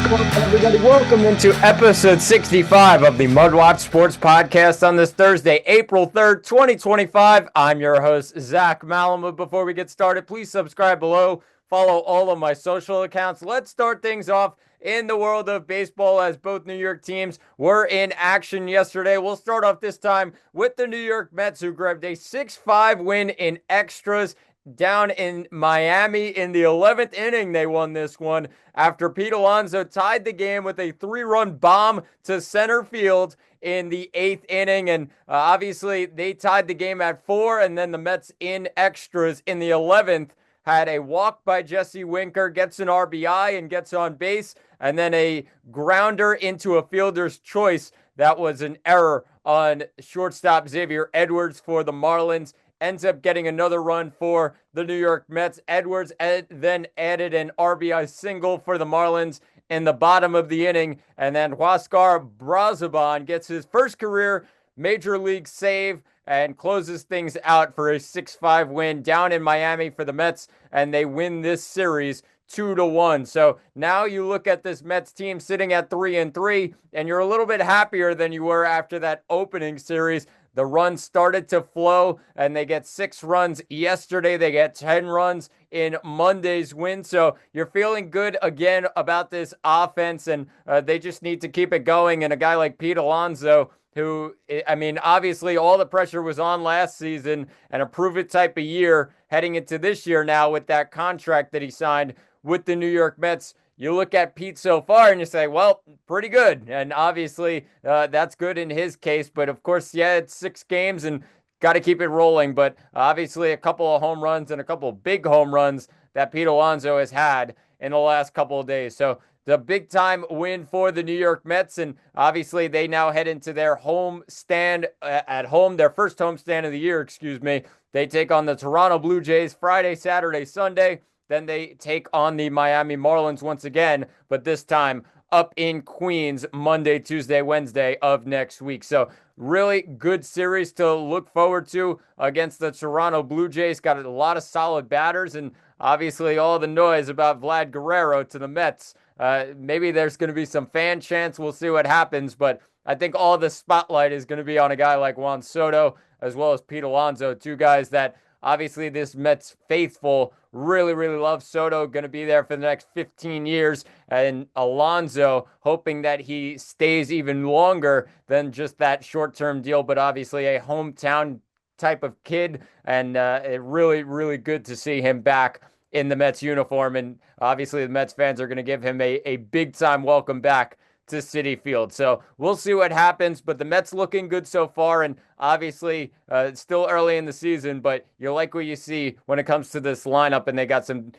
Everybody, welcome into episode 65 of the MudWatch Sports Podcast on this Thursday, April 3rd, 2025. I'm your host, Zach Malamud. Before we get started, please subscribe below. Follow all of my social accounts. Let's start things off in the world of baseball as both New York teams were in action yesterday. We'll start off this time with the New York Mets, who grabbed a 6-5 win in extras down in Miami. In the 11th inning, they won this one after Pete Alonso tied the game with a 3-run bomb to center field in the 8th inning. And obviously, they tied the game at 4, and then the Mets in extras in the 11th had a walk by Jesse Winker, gets an RBI and gets on base, and then a grounder into a fielder's choice. That was an error on shortstop Xavier Edwards for the Marlins. Ends up getting another run for the New York Mets. Edwards then added an RBI single for the Marlins in the bottom of the inning. And then Huascar Brazoban gets his first career major league save and closes things out for a 6-5 win down in Miami for the Mets. And they win this series 2-1. So now you look at this Mets team sitting at 3-3, and you're a little bit happier than you were after that opening series. The runs started to flow, and they get 6 runs yesterday. They get 10 runs in Monday's win. So you're feeling good again about this offense, and they just need to keep it going. And a guy like Pete Alonso, who, I mean, obviously all the pressure was on last season and a prove-it type of year heading into this year now with that contract that he signed with the New York Mets. You look at Pete so far and you say, well, pretty good. And obviously that's good in his case. But of course, yeah, it's 6 games and got to keep it rolling. But obviously a couple of home runs and a couple of big home runs that Pete Alonso has had in the last couple of days. So the big time win for the New York Mets. And obviously they now head into their home stand at home, their first home stand of the year, excuse me. They take on the Toronto Blue Jays Friday, Saturday, Sunday. Then they take on the Miami Marlins once again, but this time up in Queens, Monday, Tuesday, Wednesday of next week. So really good series to look forward to against the Toronto Blue Jays. Got a lot of solid batters, and obviously all the noise about Vlad Guerrero to the Mets. Maybe there's going to be some fan chants. We'll see what happens, but I think all the spotlight is going to be on a guy like Juan Soto as well as Pete Alonso, 2 guys that obviously this Mets faithful really love. Soto going to be there for the next 15 years, and Alonso hoping that he stays even longer than just that short-term deal, but obviously a hometown type of kid, and really good to see him back in the Mets uniform. And obviously the Mets fans are going to give him a big-time welcome back to Citi Field. So we'll see what happens, but the Mets looking good so far, and obviously it's still early in the season, but you like what you see when it comes to this lineup, and they got some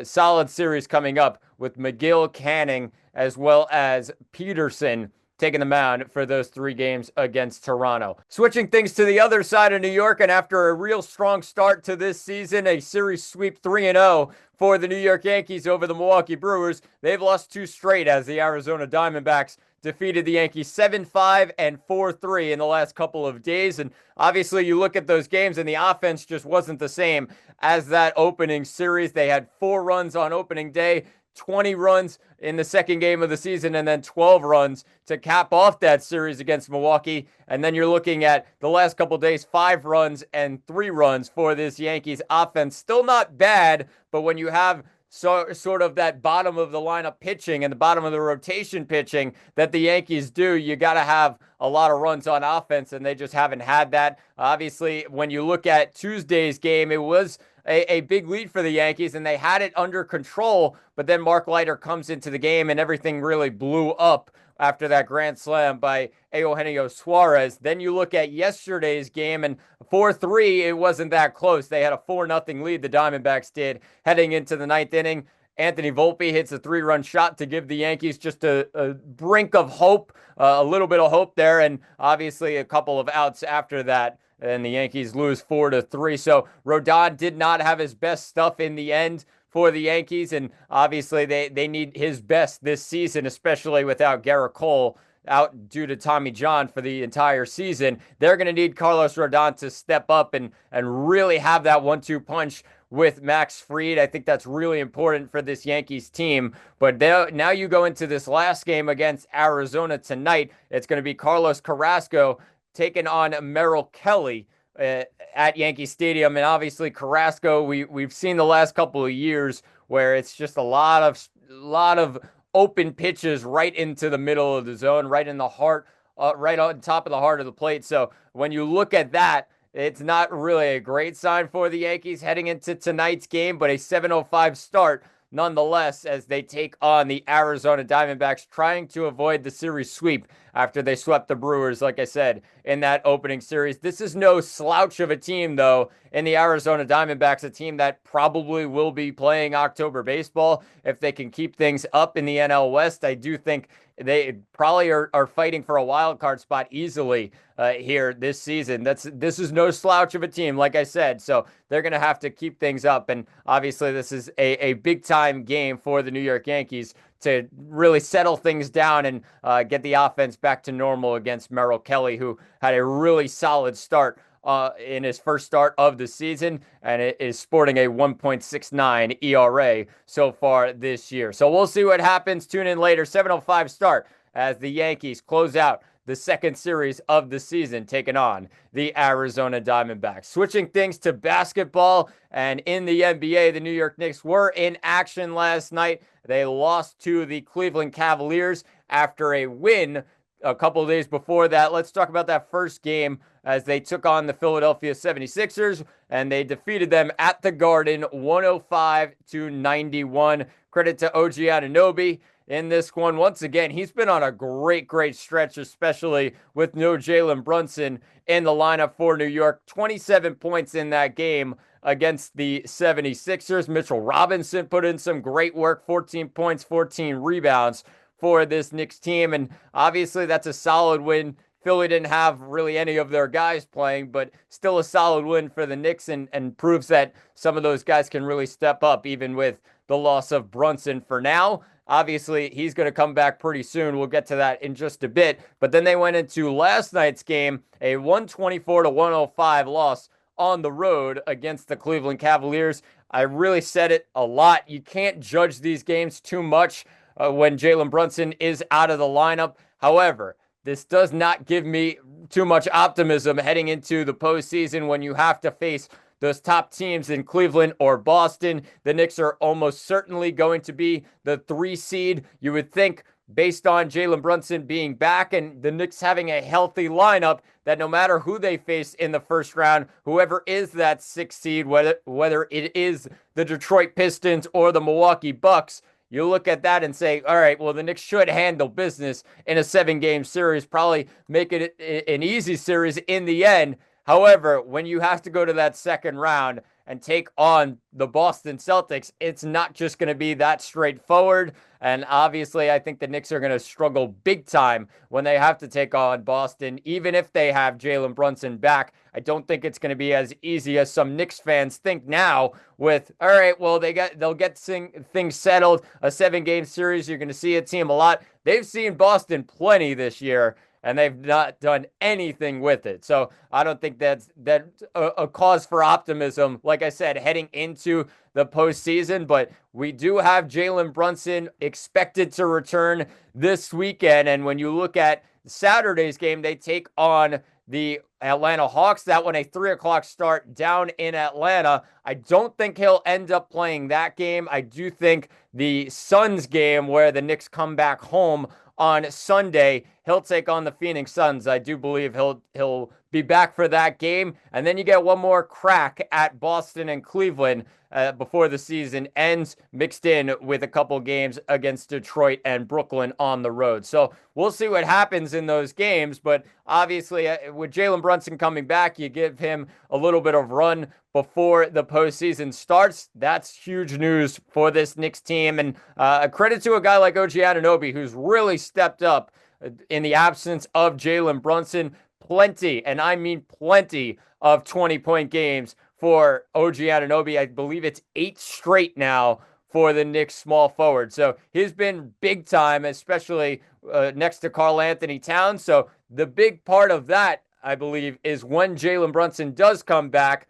solid series coming up with McGill, Canning, as well as Peterson taking the mound for those 3 games against Toronto. Switching things to the other side of New York, and after a real strong start to this seaseason, a series sweep 3-0 for the New York Yankees over the Milwaukee Brewers. They've lost 2 straight as the Arizona Diamondbacks defeated the Yankees 7-5 and 4-3 in the last couple of days. And obviously you look at those games and the offense just wasn't the same as that opening series. They had 4 runs on opening day, 20 runs in the second game of the season, and then 12 runs to cap off that series against Milwaukee. And then you're looking at the last couple of days, 5 runs and 3 runs for this Yankees offense. Still not bad, but when you have sort of that bottom of the lineup pitching and the bottom of the rotation pitching that the Yankees do, you got to have a lot of runs on offense, and they just haven't had that. Obviously, when you look at Tuesday's game, it was a big lead for the Yankees, and they had it under control, but then Mark Leiter comes into the game, and everything really blew up after that grand slam by Eugenio Suarez. Then you look at yesterday's game, and 4-3, it wasn't that close. They had a 4-0 lead, the Diamondbacks did, heading into the 9th inning. Anthony Volpe hits a 3-run shot to give the Yankees just a brink of hope, a little bit of hope there, and obviously a couple of outs after that, and the Yankees lose 4-3. So Rodon did not have his best stuff in the end for the Yankees, and obviously they need his best this season, especially without Garrett Cole out due to Tommy John for the entire season. They're going to need Carlos Rodon to step up and really have that 1-2 punch with Max Fried. I think that's really important for this Yankees team. But now you go into this last game against Arizona tonight. It's going to be Carlos Carrasco taking on Merrill Kelly at Yankee Stadium. And obviously Carrasco, we've seen the last couple of years where it's just a lot of open pitches right into the middle of the zone, right in the heart, right on top of the heart of the plate. So when you look at that, it's not really a great sign for the Yankees heading into tonight's game, but a 7:05 start nonetheless as they take on the Arizona Diamondbacks, trying to avoid the series sweep after they swept the Brewers, like I said, in that opening series. This is no slouch of a team, though, in the Arizona Diamondbacks, a team that probably will be playing October baseball if they can keep things up in the NL West. I do think they probably are fighting for a wild card spot easily here this season. This is no slouch of a team, like I said. So they're going to have to keep things up. And obviously, this is a big time game for the New York Yankees to really settle things down and get the offense back to normal against Merrill Kelly, who had a really solid start in his first start of the season, and it is sporting a 1.69 ERA so far this year. So we'll see what happens. Tune in later. 7:05 start as the Yankees close out the second series of the season, taking on the Arizona Diamondbacks. Switching things to basketball, and in the NBA, the New York Knicks were in action last night. They lost to the Cleveland Cavaliers after a win a couple of days before that. Let's talk about that first game as they took on the Philadelphia 76ers, and they defeated them at the Garden 105-91. Credit to OG Anunoby in this one. Once again, he's been on a great stretch, especially with no Jalen Brunson in the lineup for New York. 27 points in that game against the 76ers. Mitchell Robinson put in some great work, 14 points, 14 rebounds for this Knicks team. And obviously that's a solid win. Philly didn't have really any of their guys playing, but still a solid win for the Knicks, and proves that some of those guys can really step up even with the loss of Brunson for now. Obviously, he's going to come back pretty soon. We'll get to that in just a bit. But then they went into last night's game, a 124-105 loss on the road against the Cleveland Cavaliers. I really said it a lot. You can't judge these games too much when Jalen Brunson is out of the lineup. However, this does not give me too much optimism heading into the postseason when you have to face those top teams in Cleveland or Boston. The Knicks are almost certainly going to be the 3 seed. You would think, based on Jalen Brunson being back and the Knicks having a healthy lineup, that no matter who they face in the first round, whoever is that 6 seed, whether it is the Detroit Pistons or the Milwaukee Bucks, you look at that and say, all right, well, the Knicks should handle business in a 7-game series, probably make it an easy series in the end. However, when you have to go to that second round and take on the Boston Celtics, it's not just going to be that straightforward. And obviously, I think the Knicks are going to struggle big time when they have to take on Boston, even if they have Jalen Brunson back. I don't think it's going to be as easy as some Knicks fans think now with, all right, well, they'll get things settled. A 7-game series, you're going to see a team a lot. They've seen Boston plenty this year, and they've not done anything with it. So I don't think that's a cause for optimism, like I said, heading into the postseason. But we do have Jalen Brunson expected to return this weekend. And when you look at Saturday's game, they take on the Atlanta Hawks. That one, a 3:00 start down in Atlanta. I don't think he'll end up playing that game. I do think the Suns game, where the Knicks come back home on Sunday, he'll take on the Phoenix Suns. I do believe he'll be back for that game. And then you get one more crack at Boston and Cleveland before the season ends, mixed in with a couple games against Detroit and Brooklyn on the road. So we'll see what happens in those games. But obviously, with Jalen Brunson coming back, you give him a little bit of run before the postseason starts. That's huge news for this Knicks team. And a credit to a guy like OG Anunoby, who's really stepped up in the absence of Jalen Brunson. Plenty, and I mean plenty, of 20-point games for OG Anunoby. I believe it's 8 straight now for the Knicks small forward. So he's been big time, especially next to Karl Anthony Towns. So the big part of that, I believe, is when Jalen Brunson does come back,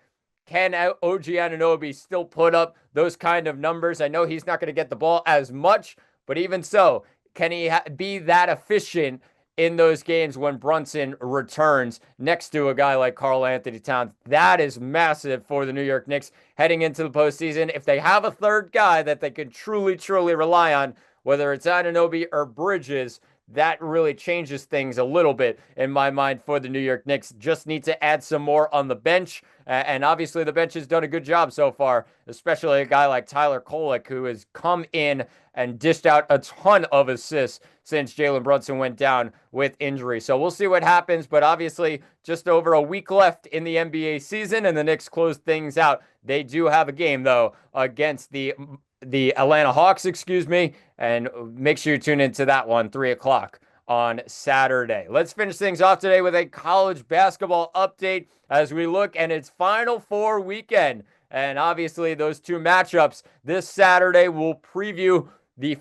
Can OG Anunoby still put up those kind of numbers? I know he's not going to get the ball as much, but even so, can he be that efficient in those games when Brunson returns next to a guy like Karl-Anthony Towns? That is massive for the New York Knicks heading into the postseason. If they have a third guy that they can truly, truly rely on, whether it's Anunoby or Bridges, that really changes things a little bit in my mind for the New York Knicks. Just need to add some more on the bench. And obviously the bench has done a good job so far, especially a guy like Tyler Kolek, who has come in and dished out a ton of assists since Jalen Brunson went down with injury. So we'll see what happens, but obviously just over a week left in the NBA season, and the Knicks close things out. They do have a game, though, against the Atlanta Hawks, and make sure you tune into that one, 3 o'clock on Saturday. Let's finish things off today with a college basketball update as we look, and it's Final Four weekend. And obviously those two matchups this Saturday will preview the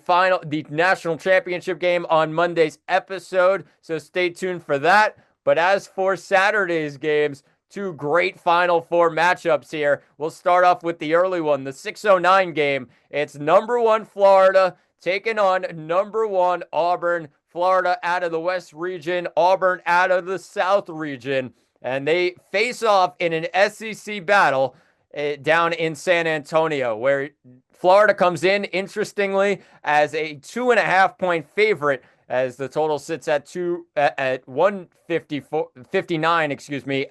national championship game on Monday's episode. So stay tuned for that. But as for Saturday's games, two great Final Four matchups here. We'll start off with the early one, the 6:09 game. It's number 1 Florida taking on number 1 Auburn. Florida out of the West region, Auburn out of the South region. And they face off in an SEC battle down in San Antonio, where Florida comes in, interestingly, as a 2.5-point favorite, as the total sits at 159,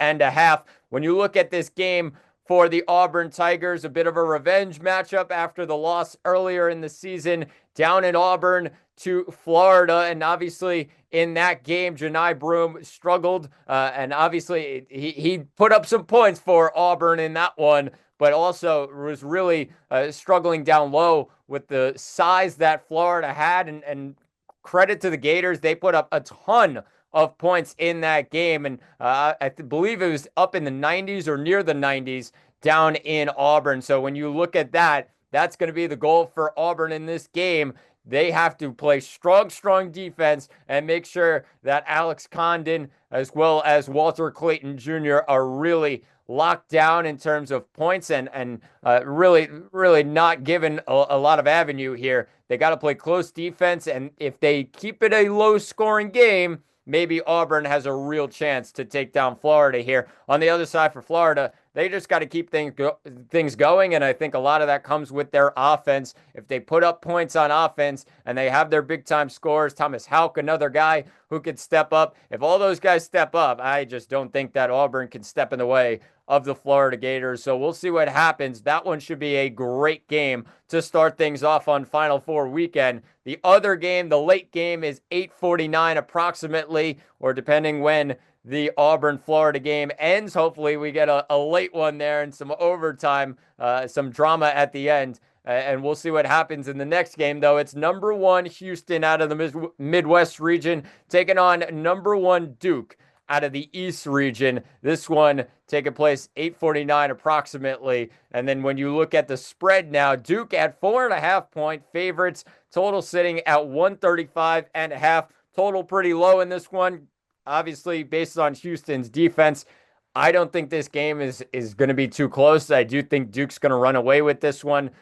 and a half. When you look at this game for the Auburn Tigers, a bit of a revenge matchup after the loss earlier in the season down in Auburn to Florida. And obviously in that game, Janai Broome struggled, and obviously he put up some points for Auburn in that one, but also was really struggling down low with the size that Florida had. And credit to the Gators, they put up a ton of points in that game, and I believe it was up in the 90s or near the 90s down in Auburn. So when you look at that, that's going to be the goal for Auburn in this game. They have to play strong defense and make sure that Alex Condon as well as Walter Clayton Jr. are really locked down in terms of points and really not given a lot of avenue here. They got to play close defense, and if they keep it a low-scoring game, maybe Auburn has a real chance to take down Florida here. On the other side for Florida, they just got to keep things going, and I think a lot of that comes with their offense. If they put up points on offense and they have their big-time scorers, Thomas Houck, another guy who could step up. If all those guys step up, I just don't think that Auburn can step in the way of the Florida Gators. So we'll see what happens. That one should be a great game to start things off on Final Four weekend. The other game, the late game, is 8:49 approximately, or depending when the Auburn-Florida game ends. Hopefully we get a late one there and some overtime, some drama at the end. And we'll see what happens in the next game, though. It's number 1 Houston out of the Midwest region taking on number 1 Duke out of the East region. This one taking place 8:49 approximately. And then when you look at the spread now, Duke at 4.5-point favorites, total sitting at 135.5. Total pretty low in this one, obviously based on Houston's defense. I don't think this game is going to be too close. I do think Duke's going to run away with this one.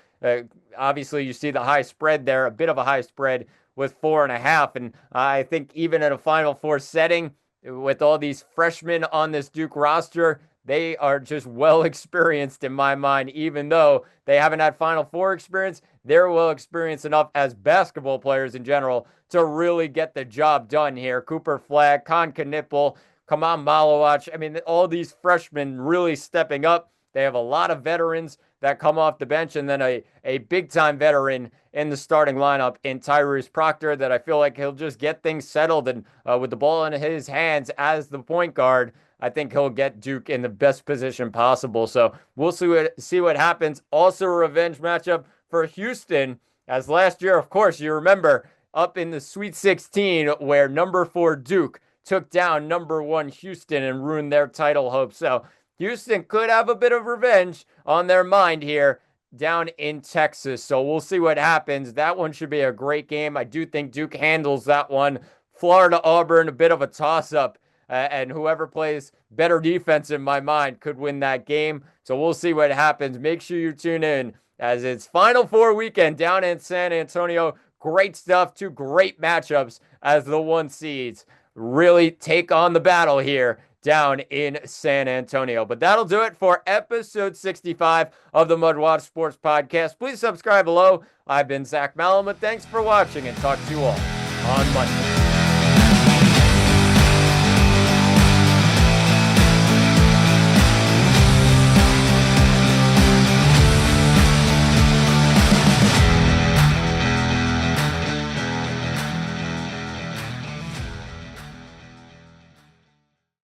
Obviously, you see the high spread there, a bit of a high spread with 4.5. And I think even in a Final Four setting, with all these freshmen on this Duke roster, they are just well experienced in my mind. Even though they haven't had Final Four experience, they're well experienced enough as basketball players in general to really get the job done here. Cooper Flagg, Kon Knipple, MudWatch. I mean, all these freshmen really stepping up. They have a lot of veterans that come off the bench, and then a big-time veteran in the starting lineup in Tyrese Proctor that I feel like he'll just get things settled. And with the ball in his hands as the point guard, I think he'll get Duke in the best position possible. So we'll see what happens. Also a revenge matchup for Houston, as last year, of course, you remember, up in the Sweet 16 where number 4 Duke took down number 1 Houston and ruined their title hopes. So Houston could have a bit of revenge on their mind here down in Texas. So we'll see what happens. That one should be a great game. I do think Duke handles that one. Florida Auburn, a bit of a toss-up. and whoever plays better defense in my mind could win that game. So we'll see what happens. Make sure you tune in as it's Final Four weekend down in San Antonio. Great stuff, two great matchups as the 1 seeds really take on the battle here down in San Antonio. But that'll do it for episode 65 of the MudWatch Sports Podcast. Please subscribe below. I've been Zach Malamud. Thanks for watching, and talk to you all on Monday.